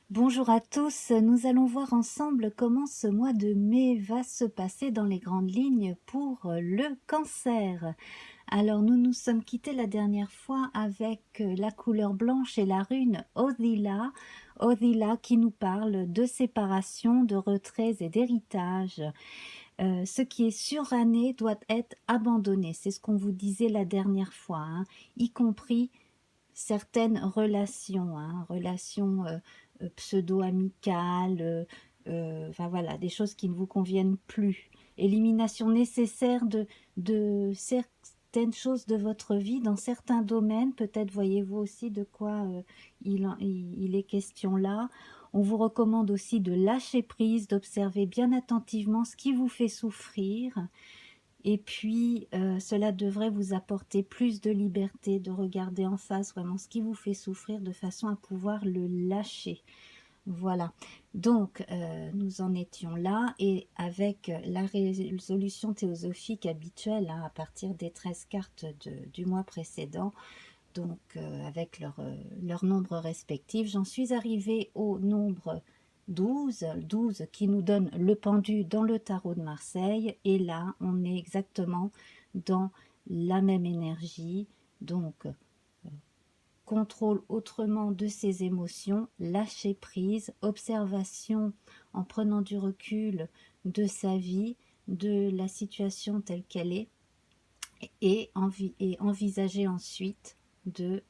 Bonjour à tous, nous allons voir ensemble comment ce mois de mai va se passer dans les grandes lignes pour le cancer. Alors nous nous sommes quittés la dernière fois avec la couleur blanche et la rune Odila, Odila qui nous parle de séparation, de retraits et d'héritage. Ce qui est suranné doit être abandonné, c'est ce qu'on vous disait la dernière fois, hein, y compris certaines relations, hein, relations pseudo-amicales, enfin voilà, des choses qui ne vous conviennent plus. Élimination nécessaire de certaines choses de votre vie dans certains domaines. Peut-être voyez-vous aussi de quoi il est question là. On vous recommande aussi de lâcher prise, d'observer bien attentivement ce qui vous fait souffrir. Et puis, cela devrait vous apporter plus de liberté, de regarder en face vraiment ce qui vous fait souffrir de façon à pouvoir le lâcher. Voilà, donc nous en étions là et avec la résolution théosophique habituelle hein, à partir des 13 cartes du mois précédent, donc avec leur nombre respectif, j'en suis arrivée au nombre 12, 12 qui nous donne le pendu dans le tarot de Marseille et là on est exactement dans la même énergie, donc contrôle autrement de ses émotions, lâcher prise, observation en prenant du recul de sa vie, de la situation telle qu'elle est, et envisager ensuite de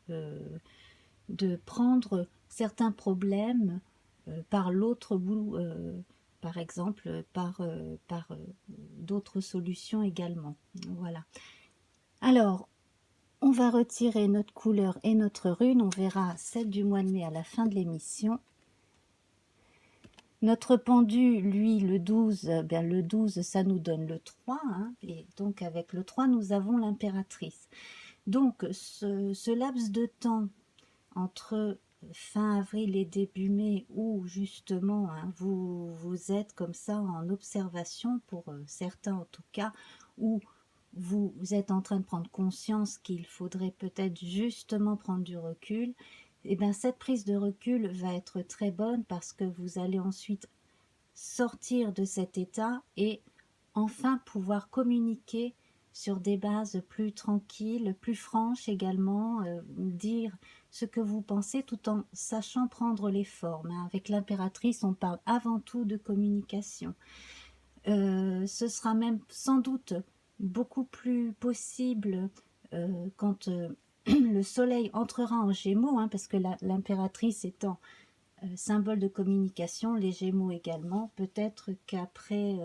prendre certains problèmes par l'autre bout, par exemple par d'autres solutions également. Voilà. Alors, on va retirer notre couleur et notre rune. On verra celle du mois de mai à la fin de l'émission. Notre pendu, lui, le 12, bien le 12, ça nous donne le 3. Hein, et donc, avec le 3, nous avons l'impératrice. Donc, ce laps de temps entre fin avril et début mai, où justement hein, vous êtes comme ça en observation, pour certains en tout cas, où vous êtes en train de prendre conscience qu'il faudrait peut-être justement prendre du recul, et bien cette prise de recul va être très bonne parce que vous allez ensuite sortir de cet état et enfin pouvoir communiquer sur des bases plus tranquilles, plus franches également, dire ce que vous pensez tout en sachant prendre les formes. Hein. Avec l'impératrice, on parle avant tout de communication. Ce sera même sans doute beaucoup plus possible quand le soleil entrera en Gémeaux, hein, parce que l'impératrice étant symbole de communication, les Gémeaux également, peut-être qu'après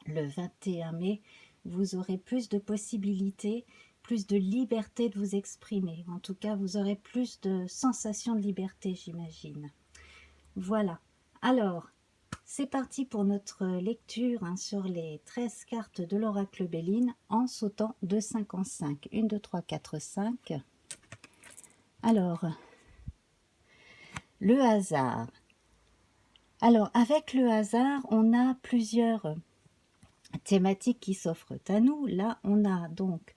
le 21 mai, vous aurez plus de possibilités, plus de liberté de vous exprimer. En tout cas, vous aurez plus de sensation de liberté, j'imagine. Voilà. Alors, c'est parti pour notre lecture hein, sur les 13 cartes de l'oracle Béline en sautant de 5 en 5. 1, 2, 3, 4, 5. Alors, le hasard. Alors, avec le hasard, on a plusieurs thématiques qui s'offrent à nous. Là, on a donc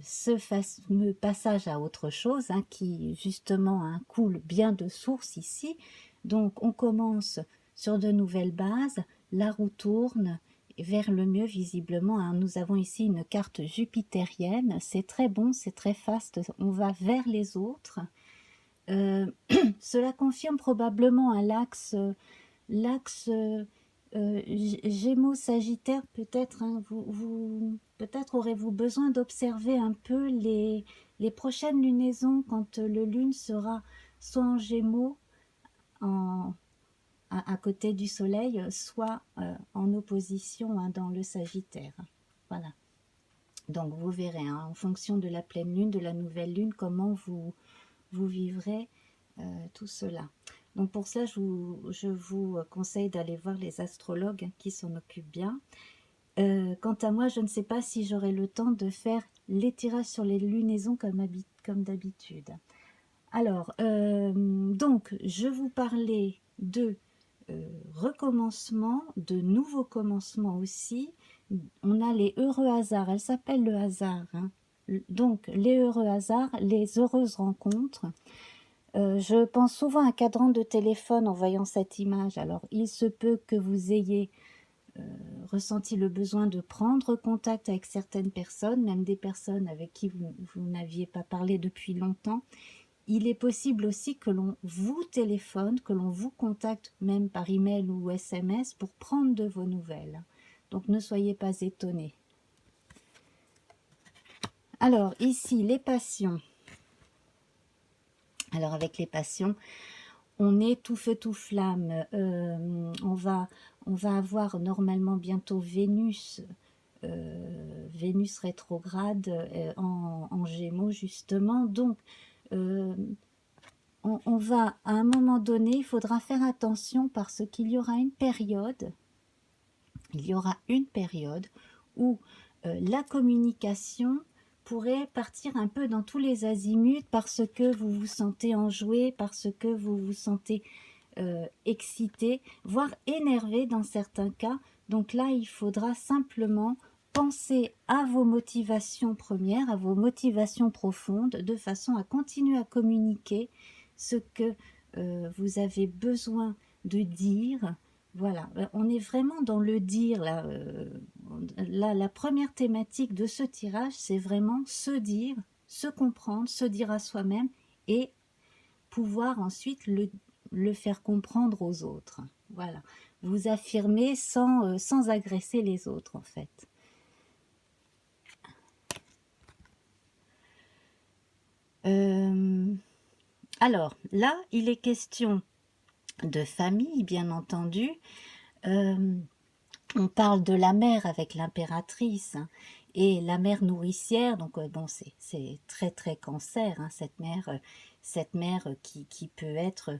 ce fameux passage à autre chose hein, qui justement hein, coule bien de source ici. Donc, on commence sur de nouvelles bases, la roue tourne vers le mieux visiblement. Hein. Nous avons ici une carte jupitérienne, c'est très bon, c'est très faste, on va vers les autres. Cela confirme probablement hein, l'axe Gémeaux-Sagittaire, peut-être, hein, peut-être aurez-vous besoin d'observer un peu les prochaines lunaisons quand le lune sera soit en Gémeaux, à côté du Soleil, soit en opposition hein, dans le Sagittaire. Voilà. Donc vous verrez, hein, en fonction de la pleine lune, de la nouvelle lune, comment vous vivrez tout cela. Donc pour ça, je vous conseille d'aller voir les astrologues hein, qui s'en occupent bien. Quant à moi, je ne sais pas si j'aurai le temps de faire les tirages sur les lunaisons comme d'habitude. Alors, donc, je vous parlais de recommencement, de nouveaux commencements aussi. On a les heureux hasards, elle s'appelle le hasard. Hein. Donc, les heureux hasards, les heureuses rencontres. Je pense souvent à un cadran de téléphone en voyant cette image. Alors, il se peut que vous ayez ressenti le besoin de prendre contact avec certaines personnes, même des personnes avec qui vous n'aviez pas parlé depuis longtemps. Il est possible aussi que l'on vous téléphone, que l'on vous contacte même par email ou SMS pour prendre de vos nouvelles. Donc ne soyez pas étonnés. Alors ici, les passions. Alors avec les passions, on est tout feu tout flamme. On va avoir normalement bientôt Vénus, Vénus rétrograde en Gémeaux justement. Donc on va à un moment donné, il faudra faire attention parce qu'il y aura une période, où la communication pourrait partir un peu dans tous les azimuts parce que vous vous sentez enjoué, parce que vous vous sentez excité, voire énervé dans certains cas. Donc là, il faudra simplement penser à vos motivations premières, à vos motivations profondes, de façon à continuer à communiquer ce que vous avez besoin de dire. Voilà, on est vraiment dans le dire là. La première thématique de ce tirage, c'est vraiment se dire, se comprendre, se dire à soi-même et pouvoir ensuite le faire comprendre aux autres. Voilà, vous affirmez sans agresser les autres en fait. Alors là, il est question de famille, bien entendu. On parle de la mère avec l'impératrice hein, et la mère nourricière. Donc bon, c'est très très cancer, hein, cette mère qui peut être,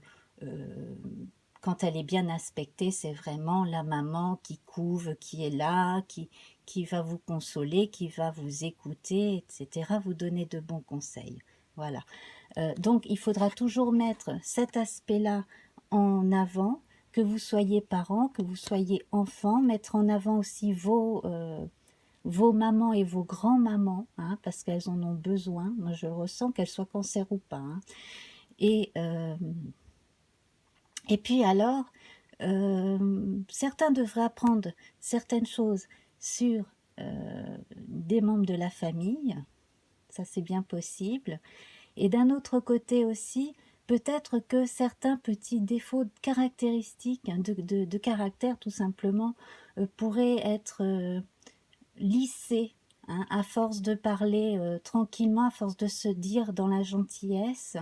quand elle est bien aspectée, c'est vraiment la maman qui couve, qui est là, qui va vous consoler, qui va vous écouter, etc., vous donner de bons conseils. Voilà. Donc, il faudra toujours mettre cet aspect-là en avant, que vous soyez parents, que vous soyez enfants, mettre en avant aussi vos mamans et vos grands-mamans, hein, parce qu'elles en ont besoin. Moi, je ressens qu'elles soient cancer ou pas. Hein. Et puis alors, certains devraient apprendre certaines choses sur des membres de la famille. Ça, c'est bien possible. Et d'un autre côté aussi, peut-être que certains petits défauts caractéristiques, hein, de caractère tout simplement, pourraient être lissés hein, à force de parler tranquillement, à force de se dire dans la gentillesse,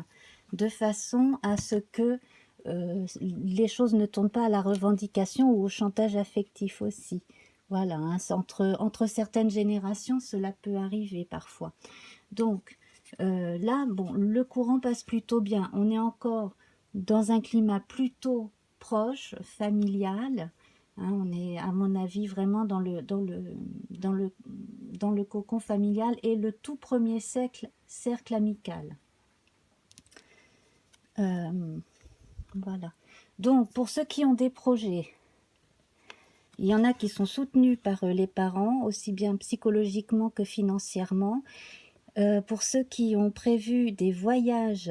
de façon à ce que les choses ne tournent pas à la revendication ou au chantage affectif aussi. Voilà, hein, entre certaines générations, cela peut arriver parfois. Donc, là, bon, le courant passe plutôt bien. On est encore dans un climat plutôt proche, familial. Hein, on est, à mon avis, vraiment dans le cocon familial et le tout premier cercle amical. Voilà. Donc, pour ceux qui ont des projets, il y en a qui sont soutenus par les parents, aussi bien psychologiquement que financièrement. Pour ceux qui ont prévu des voyages,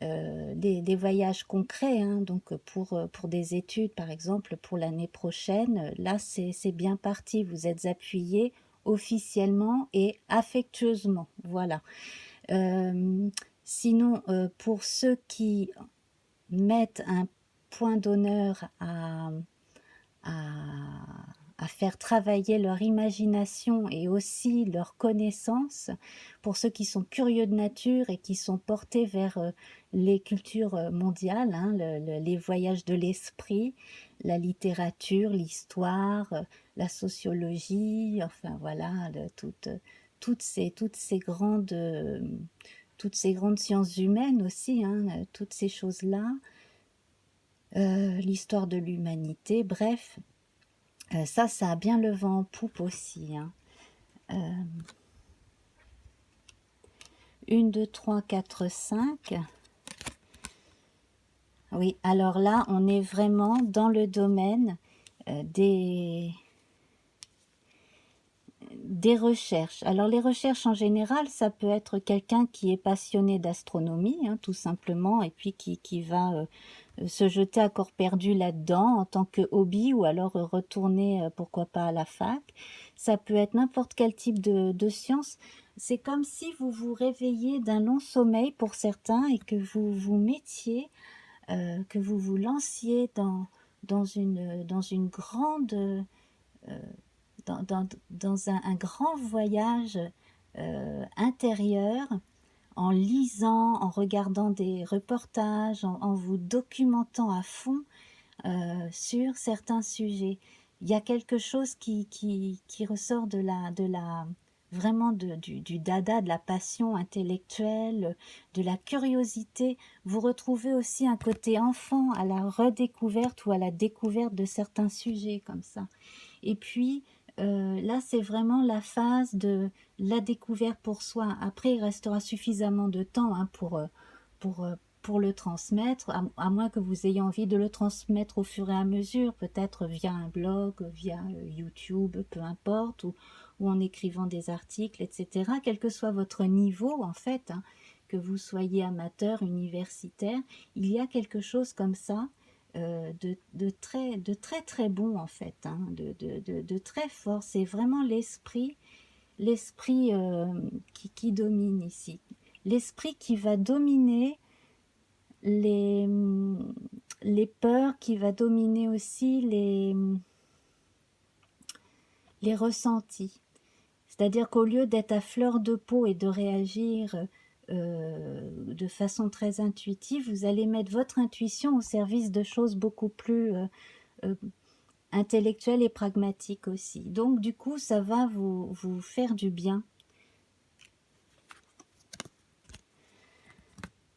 des voyages concrets, hein, donc pour des études par exemple pour l'année prochaine, là c'est bien parti, vous êtes appuyés officiellement et affectueusement, voilà. Sinon, pour ceux qui mettent un point d'honneur à faire travailler leur imagination et aussi leur connaissance, pour ceux qui sont curieux de nature et qui sont portés vers les cultures mondiales, hein, les voyages de l'esprit, la littérature, l'histoire, la sociologie, enfin voilà, toutes ces grandes sciences humaines aussi, hein, toutes ces choses-là, l'histoire de l'humanité, bref, ça a bien le vent en poupe aussi. Hein. 1, 2, 3, 4, 5. Oui, alors là, on est vraiment dans le domaine des des recherches. Alors les recherches en général, ça peut être quelqu'un qui est passionné d'astronomie, hein, tout simplement, et puis qui va se jeter à corps perdu là-dedans en tant que hobby, ou alors retourner, pourquoi pas, à la fac. Ça peut être n'importe quel type de science. C'est comme si vous vous réveilliez d'un long sommeil pour certains et que vous vous mettiez, que vous vous lanciez dans une grande... dans un grand voyage intérieur, en lisant, en regardant des reportages, en vous documentant à fond sur certains sujets. Il y a quelque chose qui ressort vraiment du dada, de la passion intellectuelle, de la curiosité. Vous retrouvez aussi un côté enfant à la redécouverte ou à la découverte de certains sujets comme ça. Et puis, là, c'est vraiment la phase de la découverte pour soi. Après, il restera suffisamment de temps hein, pour le transmettre, à moins que vous ayez envie de le transmettre au fur et à mesure, peut-être via un blog, via YouTube, peu importe, ou en écrivant des articles, etc. Quel que soit votre niveau, en fait, hein, que vous soyez amateur, universitaire, il y a quelque chose comme ça de très très bon en fait, hein, de très fort. C'est vraiment l'esprit qui domine ici. L'esprit qui va dominer les, les peurs, qui va dominer aussi les ressentis. C'est-à-dire qu'au lieu d'être à fleur de peau et de réagir de façon très intuitive, vous allez mettre votre intuition au service de choses beaucoup plus euh, intellectuelles et pragmatiques aussi. Donc du coup, ça va vous faire du bien.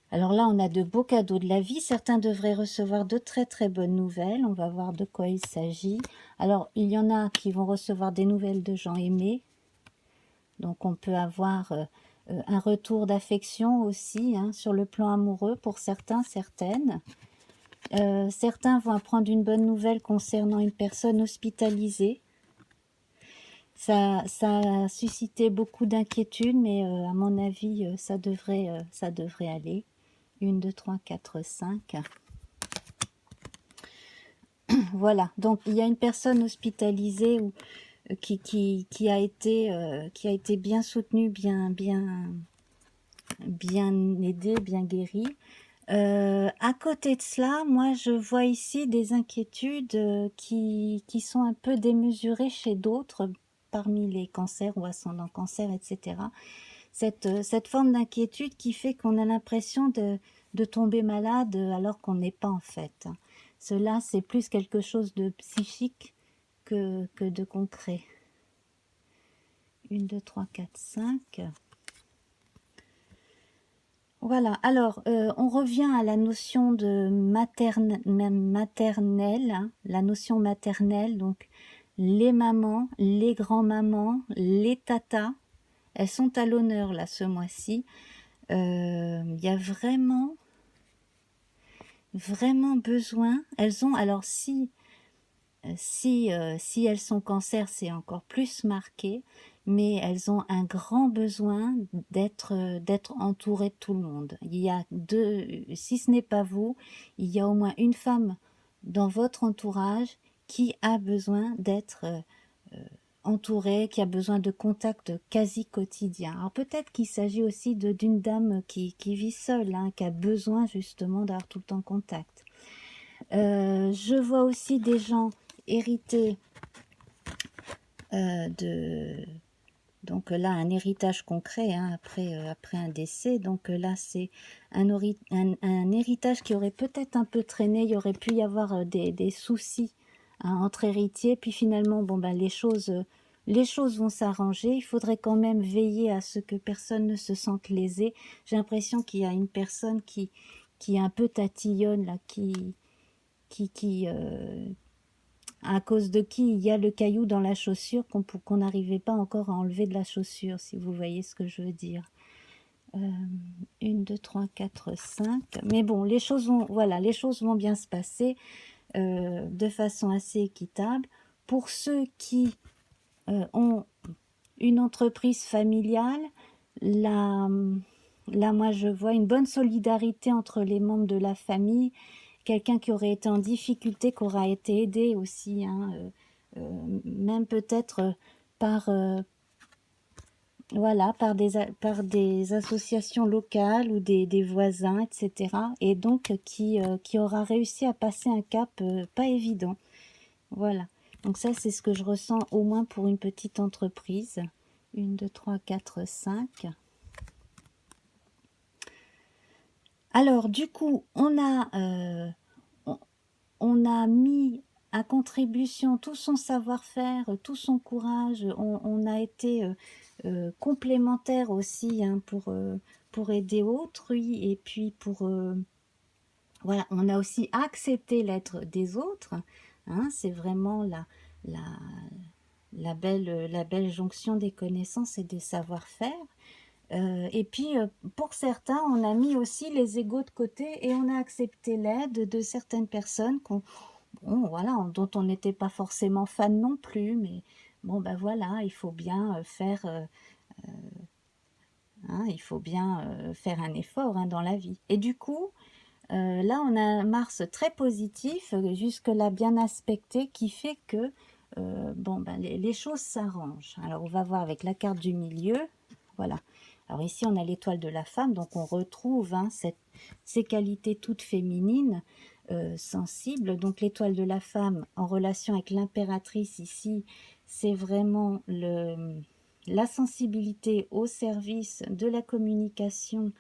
Alors là, on a de beaux cadeaux de la vie. Certains devraient recevoir de très très bonnes nouvelles. On va voir de quoi il s'agit. Alors, il y en a qui vont recevoir des nouvelles de gens aimés. Donc, on peut avoir un retour d'affection aussi, hein, sur le plan amoureux pour certains, certaines. Certains vont apprendre une bonne nouvelle concernant une personne hospitalisée. Ça a suscité beaucoup d'inquiétudes, mais à mon avis, ça devrait aller. 1, 2, 3, 4, 5. Voilà, donc il y a une personne hospitalisée qui a été bien soutenue, bien aidée, bien guérie. À côté de cela, moi je vois ici des inquiétudes qui sont un peu démesurées chez d'autres, parmi les cancers ou ascendants cancer, etc. Cette forme d'inquiétude qui fait qu'on a l'impression de tomber malade alors qu'on n'est pas en fait. Cela, c'est plus quelque chose de psychique que de concret. 1, 2, 3, 4, 5. Voilà, alors on revient à la notion de maternelle, hein, la notion maternelle, donc les mamans, les grands-mamans, les tatas, elles sont à l'honneur là ce mois-ci. Il y a vraiment besoin. Elles ont, alors si elles sont cancer, c'est encore plus marqué, mais elles ont un grand besoin d'être entourées de tout le monde. Il y a si ce n'est pas vous, il y a au moins une femme dans votre entourage qui a besoin d'être entourée, qui a besoin de contact quasi quotidien. Alors peut-être qu'il s'agit aussi d'une dame qui vit seule, hein, qui a besoin justement d'avoir tout le temps contact. Je vois aussi des gens hérités donc là un héritage concret, hein, après un décès. Donc là c'est un héritage qui aurait peut-être un peu traîné. Il y aurait pu y avoir des soucis hein, entre héritiers, puis finalement bon ben les choses vont s'arranger. Il faudrait quand même veiller à ce que personne ne se sente lésé. J'ai l'impression qu'il y a une personne qui est un peu tatillonne là, à cause de qui il y a le caillou dans la chaussure qu'on n'arrivait pas encore à enlever de la chaussure, si vous voyez ce que je veux dire. 1, 2, 3, 4, 5. Mais bon, les choses vont bien se passer de façon assez équitable. Pour ceux qui ont une entreprise familiale, là, là, moi, je vois une bonne solidarité entre les membres de la famille, quelqu'un qui aurait été en difficulté, qui aura été aidé aussi, hein, même peut-être par, voilà, par des associations locales ou des voisins, etc. Et donc qui aura réussi à passer un cap pas évident. Voilà. Donc ça, c'est ce que je ressens au moins pour une petite entreprise. 1, 2, 3, 4, 5. Alors, du coup, on a mis à contribution tout son savoir-faire, tout son courage. On a été complémentaire aussi, hein, pour aider autrui et puis voilà, on a aussi accepté l'être des autres. Hein, c'est vraiment la, la belle jonction des connaissances et des savoir-faire. Et puis, pour certains, on a mis aussi les égos de côté et on a accepté l'aide de certaines personnes bon, voilà, dont on n'était pas forcément fan non plus, mais bon, ben voilà, il faut bien faire, hein, il faut bien faire un effort, hein, dans la vie. Et du coup, là, on a un Mars très positif, jusque-là bien aspecté, qui fait que bon, ben, les choses s'arrangent. Alors, on va voir avec la carte du milieu. Voilà. Alors ici, on a l'étoile de la femme, donc on retrouve, hein, ces qualités toutes féminines, sensibles. Donc l'étoile de la femme en relation avec l'impératrice ici, c'est vraiment la sensibilité au service de la communication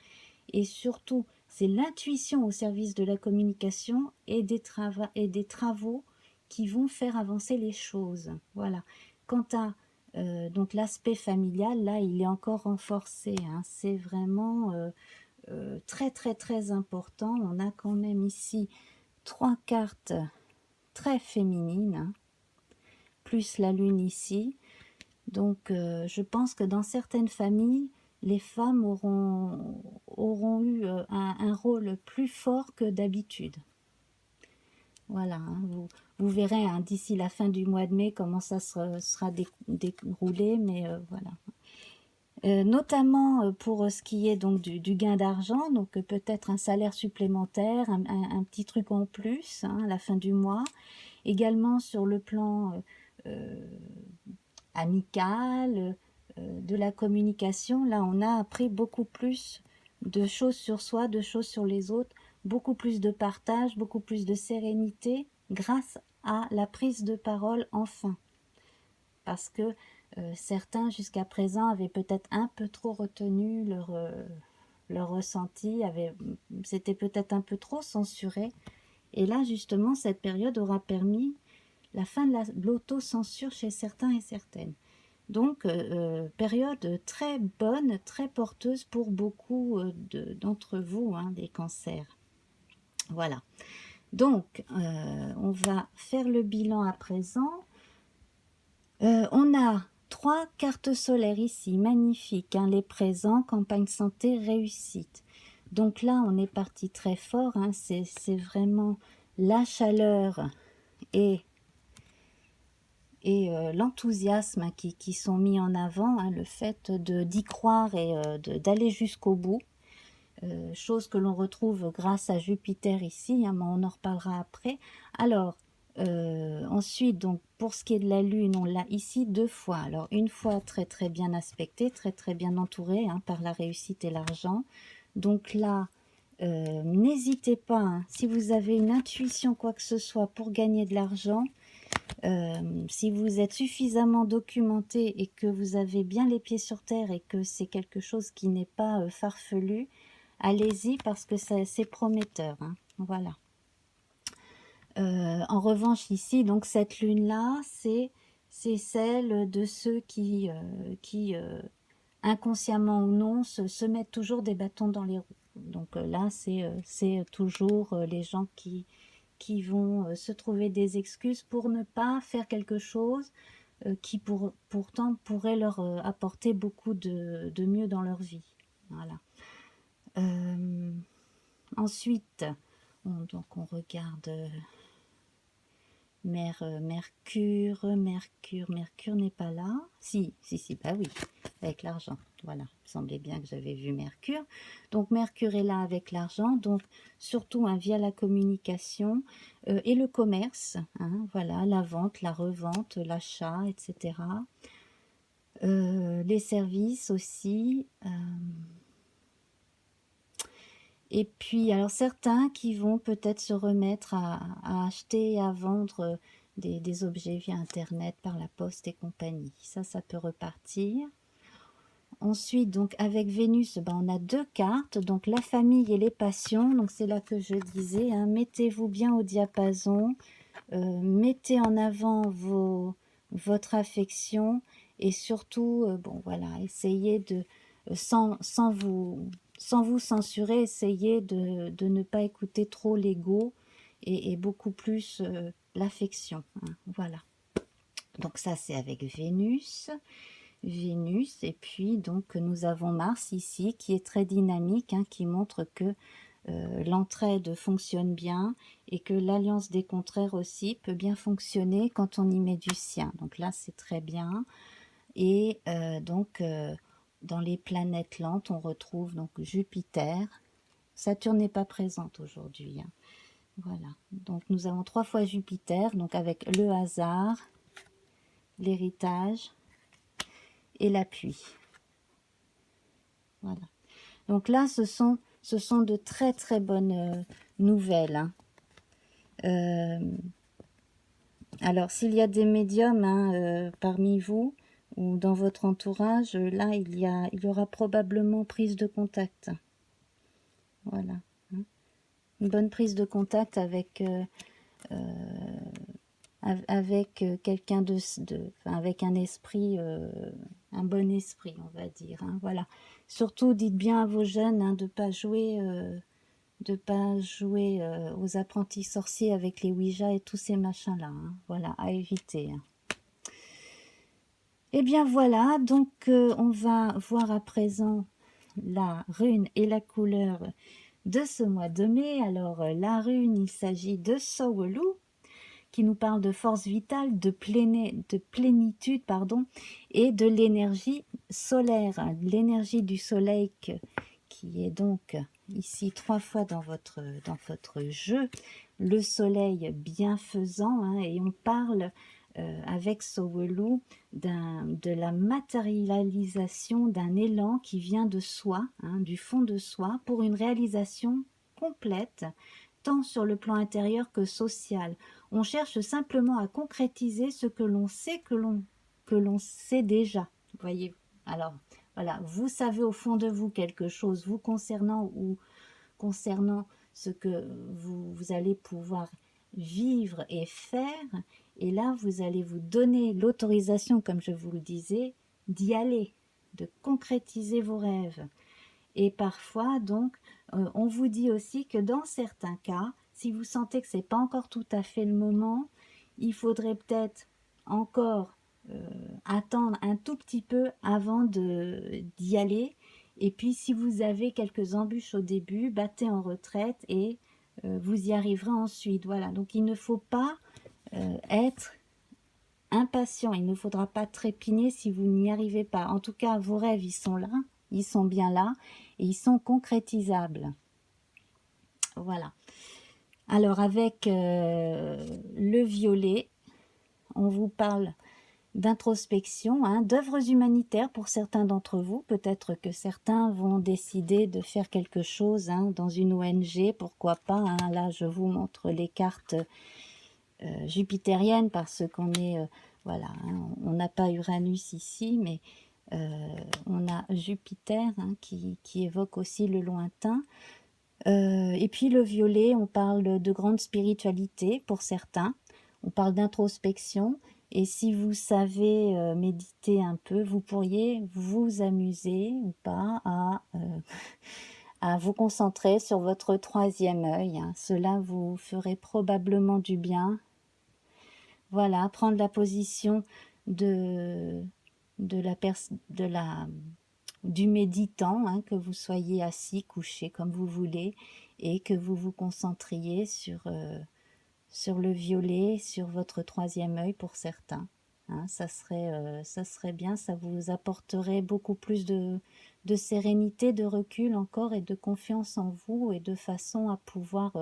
et surtout, c'est l'intuition au service de la communication et des travaux qui vont faire avancer les choses. Voilà. Quant à donc l'aspect familial, là, il est encore renforcé. Hein. C'est vraiment très, très, très important. On a quand même ici 3 cartes très féminines, hein, plus la lune ici. Donc, je pense que dans certaines familles, les femmes auront eu un rôle plus fort que d'habitude. Voilà, hein, vous verrez, hein, d'ici la fin du mois de mai comment ça sera déroulé, mais voilà. Notamment pour ce qui est donc du gain d'argent, donc peut-être un salaire supplémentaire, un petit truc en plus, hein, à la fin du mois. Également sur le plan amical, de la communication, là on a appris beaucoup plus de choses sur soi, de choses sur les autres, beaucoup plus de partage, beaucoup plus de sérénité grâce à la prise de parole enfin. Parce que certains jusqu'à présent avaient peut-être un peu trop retenu leur ressenti, c'était peut-être un peu trop censuré. Et là justement cette période aura permis la fin de l'autocensure chez certains et certaines. Donc, période très bonne, très porteuse pour beaucoup d'entre vous, hein, des cancers. Voilà. Donc, on va faire le bilan à présent. On a 3 cartes solaires ici, magnifiques, hein, les présents, campagne santé, réussite. Donc là, on est parti très fort, hein, c'est vraiment la chaleur et l'enthousiasme qui sont mis en avant, hein, le fait d'y croire et d'aller jusqu'au bout, chose que l'on retrouve grâce à Jupiter ici, hein, mais on en reparlera après. Alors, ensuite, donc, pour ce qui est de la Lune, on l'a ici 2 fois. Alors, une fois très très bien aspectée, très très bien entourée, hein, par la réussite et l'argent. Donc là, n'hésitez pas, hein, si vous avez une intuition, quoi que ce soit, pour gagner de l'argent, si vous êtes suffisamment documenté et que vous avez bien les pieds sur terre et que c'est quelque chose qui n'est pas farfelu, allez-y parce que c'est prometteur. Hein. Voilà. En revanche ici, donc cette lune-là, c'est celle de ceux qui inconsciemment ou non, se mettent toujours des bâtons dans les roues. Donc là, c'est toujours les gens qui vont se trouver des excuses pour ne pas faire quelque chose qui pourtant pourrait leur apporter beaucoup de mieux dans leur vie. Voilà. Ensuite, donc on regarde Mercure n'est pas là. Si, bah oui, avec l'argent. Voilà, il semblait bien que j'avais vu Mercure. Donc Mercure est là avec l'argent, donc surtout hein, via la communication et le commerce. Hein, voilà, la vente, la revente, l'achat, etc. Les services aussi. Et puis, alors certains qui vont peut-être se remettre à acheter et à vendre des objets via Internet, par la poste et compagnie. Ça peut repartir. Ensuite, donc avec Vénus, ben, on a deux cartes, donc la famille et les passions. Donc c'est là que je disais, hein, mettez-vous bien au diapason, mettez en avant votre affection et surtout, bon voilà, essayez de, sans vous censurer, essayez de ne pas écouter trop l'ego et beaucoup plus l'affection. Hein, voilà. Donc ça c'est avec Vénus. Et puis donc nous avons Mars ici qui est très dynamique, hein, qui montre que l'entraide fonctionne bien et que l'alliance des contraires aussi peut bien fonctionner quand on y met du sien. Donc là c'est très bien. Et dans les planètes lentes on retrouve donc Jupiter. Saturne n'est pas présente aujourd'hui. Hein. Voilà. Donc nous avons 3 fois Jupiter, donc avec le hasard, l'héritage et l'appui. Voilà. Donc là, ce sont de très très bonnes nouvelles. Hein. Alors, s'il y a des médiums hein, parmi vous ou dans votre entourage, là, il y aura probablement prise de contact. Voilà. Hein. Une bonne prise de contact avec quelqu'un avec un esprit, un bon esprit, on va dire. Hein, voilà. Surtout, dites bien à vos jeunes hein, de ne pas jouer aux apprentis sorciers avec les Ouija et tous ces machins-là. Hein, voilà, à éviter. Hein. Et bien voilà, donc on va voir à présent la rune et la couleur de ce mois de mai. Alors, la rune, il s'agit de Sowelu, qui nous parle de force vitale, de plénitude, pardon, et de l'énergie solaire, hein, l'énergie du soleil qui est donc ici 3 fois dans votre jeu, le soleil bienfaisant, hein, et on parle avec Sowelu de la matérialisation d'un élan qui vient de soi, hein, du fond de soi, pour une réalisation complète, tant sur le plan intérieur que social. On cherche simplement à concrétiser ce que l'on sait que l'on sait déjà. Voyez. Alors voilà, vous savez au fond de vous quelque chose vous concernant ou concernant ce que vous allez pouvoir vivre et faire. Et là, vous allez vous donner l'autorisation, comme je vous le disais, d'y aller, de concrétiser vos rêves. Et parfois, donc, on vous dit aussi que dans certains cas, si vous sentez que ce n'est pas encore tout à fait le moment, il faudrait peut-être encore attendre un tout petit peu avant d'y aller. Et puis, si vous avez quelques embûches au début, battez en retraite et vous y arriverez ensuite. Voilà, donc il ne faut pas être impatient, il ne faudra pas trépigner si vous n'y arrivez pas. En tout cas, vos rêves, ils sont là, ils sont bien là et ils sont concrétisables. Voilà. Alors, avec le violet, on vous parle d'introspection, hein, d'œuvres humanitaires pour certains d'entre vous. Peut-être que certains vont décider de faire quelque chose hein, dans une ONG, pourquoi pas. Hein. Là, je vous montre les cartes jupitériennes parce qu'on est, voilà, hein, on n'a pas Uranus ici, mais on a Jupiter hein, qui évoque aussi le lointain. Et puis le violet, on parle de grande spiritualité pour certains, on parle d'introspection, et si vous savez méditer un peu, vous pourriez vous amuser ou pas à vous concentrer sur votre 3e œil. Hein. Cela vous ferait probablement du bien. Voilà, prendre la position du méditant, hein, que vous soyez assis, couché, comme vous voulez, et que vous vous concentriez sur le violet, sur votre troisième œil pour certains. Hein, ça serait bien, ça vous apporterait beaucoup plus de sérénité, de recul encore et de confiance en vous et de façon à pouvoir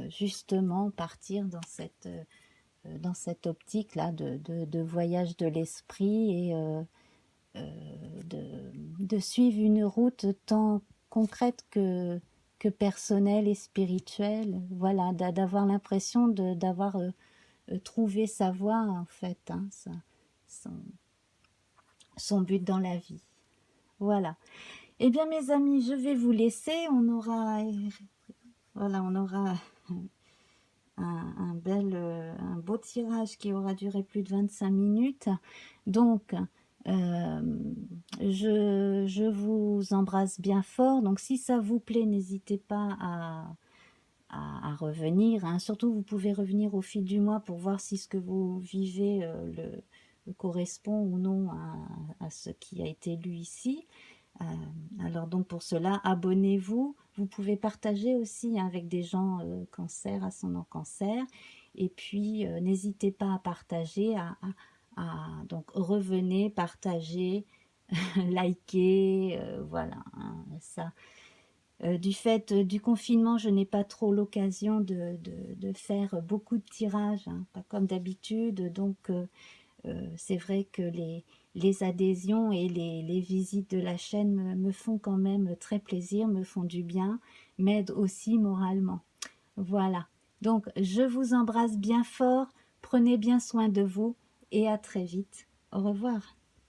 justement partir dans cette optique-là de voyage de l'esprit et de suivre une route tant concrète que personnelle et spirituelle. Voilà, d'avoir l'impression d'avoir trouvé sa voie, en fait, hein, son, son but dans la vie. Voilà. Eh bien, mes amis, je vais vous laisser. On aura un beau tirage qui aura duré plus de 25 minutes. Donc, je vous embrasse bien fort. Donc, si ça vous plaît, n'hésitez pas à revenir. Hein. Surtout, vous pouvez revenir au fil du mois pour voir si ce que vous vivez correspond ou non à ce qui a été lu ici. Alors donc pour cela, abonnez-vous. Vous pouvez partager aussi hein, avec des gens cancer, ascendant cancer. Et puis n'hésitez pas à partager, donc revenez, partagez, likez, voilà. Hein, ça. Du fait du confinement, je n'ai pas trop l'occasion de faire beaucoup de tirages, hein, pas comme d'habitude. Donc c'est vrai que les adhésions et les visites de la chaîne me font quand même très plaisir, me font du bien, m'aident aussi moralement. Voilà. Donc, je vous embrasse bien fort, prenez bien soin de vous et à très vite. Au revoir.